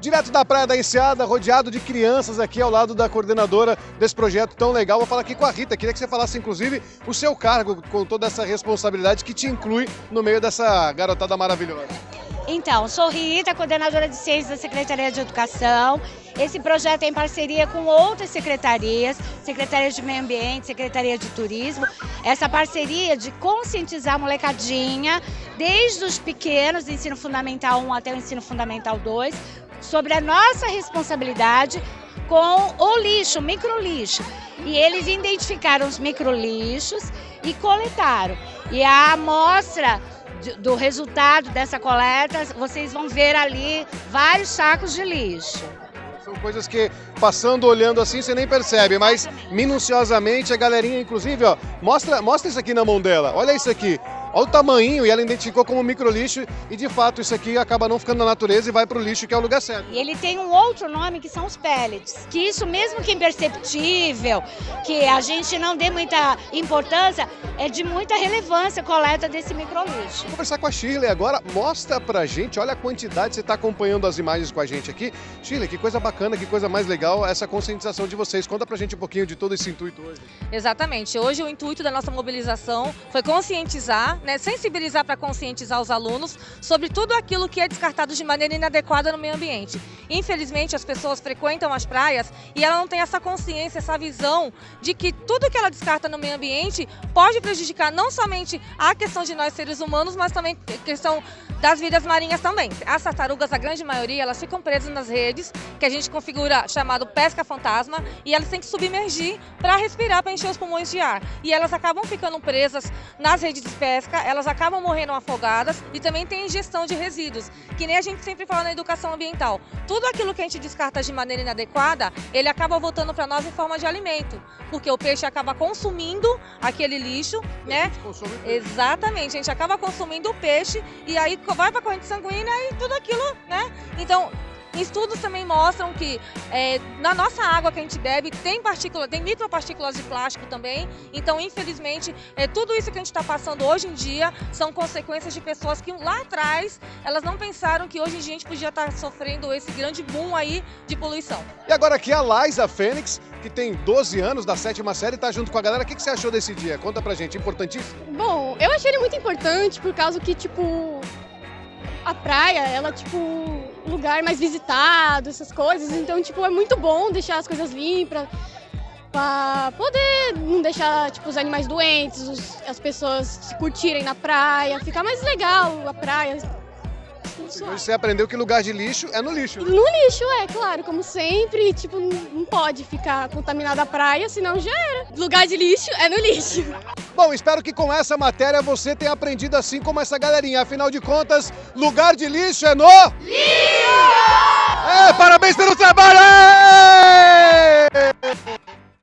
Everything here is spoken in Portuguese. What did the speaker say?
Direto da Praia da Enseada, rodeado de crianças aqui ao lado da coordenadora desse projeto tão legal. Vou falar aqui com a Rita, queria que você falasse inclusive o seu cargo, com toda essa responsabilidade que te inclui no meio dessa garotada maravilhosa. Então, sou Rita, coordenadora de Ciências da Secretaria de Educação. Esse projeto é em parceria com outras secretarias, Secretaria de Meio Ambiente, Secretaria de Turismo. Essa parceria de conscientizar a molecadinha, desde os pequenos, do ensino fundamental 1 até o ensino fundamental 2, sobre a nossa responsabilidade com o lixo, o microlixo. E eles identificaram os microlixos e coletaram. E a amostra do resultado dessa coleta, vocês vão ver ali vários sacos de lixo. São coisas que, passando, olhando assim, você nem percebe, mas minuciosamente a galerinha, inclusive, ó, mostra isso aqui na mão dela, olha isso aqui. Olha o tamanho, e ela identificou como microlixo e de fato isso aqui acaba não ficando na natureza e vai para o lixo, que é o lugar certo. E ele tem um outro nome que são os pellets, que isso mesmo que imperceptível, que a gente não dê muita importância, é de muita relevância a coleta desse microlixo. Vou conversar com a Shirley agora, mostra pra gente, olha a quantidade, você está acompanhando as imagens com a gente aqui. Shirley, que coisa bacana, que coisa mais legal essa conscientização de vocês. Conta pra gente um pouquinho de todo esse intuito hoje. Exatamente, hoje o intuito da nossa mobilização foi conscientizar, sensibilizar para conscientizar os alunos sobre tudo aquilo que é descartado de maneira inadequada no meio ambiente. Infelizmente, as pessoas frequentam as praias e ela não tem essa consciência, essa visão de que tudo que ela descarta no meio ambiente pode prejudicar não somente a questão de nós seres humanos, mas também a questão das vidas marinhas também. As tartarugas, a grande maioria, elas ficam presas nas redes, que a gente configura chamado pesca fantasma, e elas têm que submergir para respirar, para encher os pulmões de ar. E elas acabam ficando presas nas redes de pesca, elas acabam morrendo afogadas e também tem ingestão de resíduos, que nem a gente sempre fala na educação ambiental. Tudo aquilo que a gente descarta de maneira inadequada, ele acaba voltando para nós em forma de alimento, porque o peixe acaba consumindo aquele lixo, né? Exatamente, a gente acaba consumindo o peixe e aí vai para a corrente sanguínea e tudo aquilo, né? Então, estudos também mostram que na nossa água que a gente bebe tem micropartículas de plástico também. Então, infelizmente, tudo isso que a gente está passando hoje em dia são consequências de pessoas que lá atrás elas não pensaram que hoje em dia a gente podia estar sofrendo esse grande boom aí de poluição. E agora aqui a Laisa Fênix, que tem 12 anos, da 7ª série, está junto com a galera. O que você achou desse dia? Conta pra gente, importantíssimo. Bom, eu achei ele muito importante por causa que, tipo, a praia, ela, tipo, lugar mais visitado, essas coisas. Então, tipo, é muito bom deixar as coisas limpas pra poder não deixar, tipo, os animais doentes, as pessoas se curtirem na praia, ficar mais legal a praia. Hoje você aprendeu que lugar de lixo é no lixo. No lixo, claro, como sempre, tipo, não pode ficar contaminada a praia, senão já era. Lugar de lixo é no lixo. Bom, espero que com essa matéria você tenha aprendido assim como essa galerinha. Afinal de contas, lugar de lixo é no... lixo! Parabéns pelo trabalho!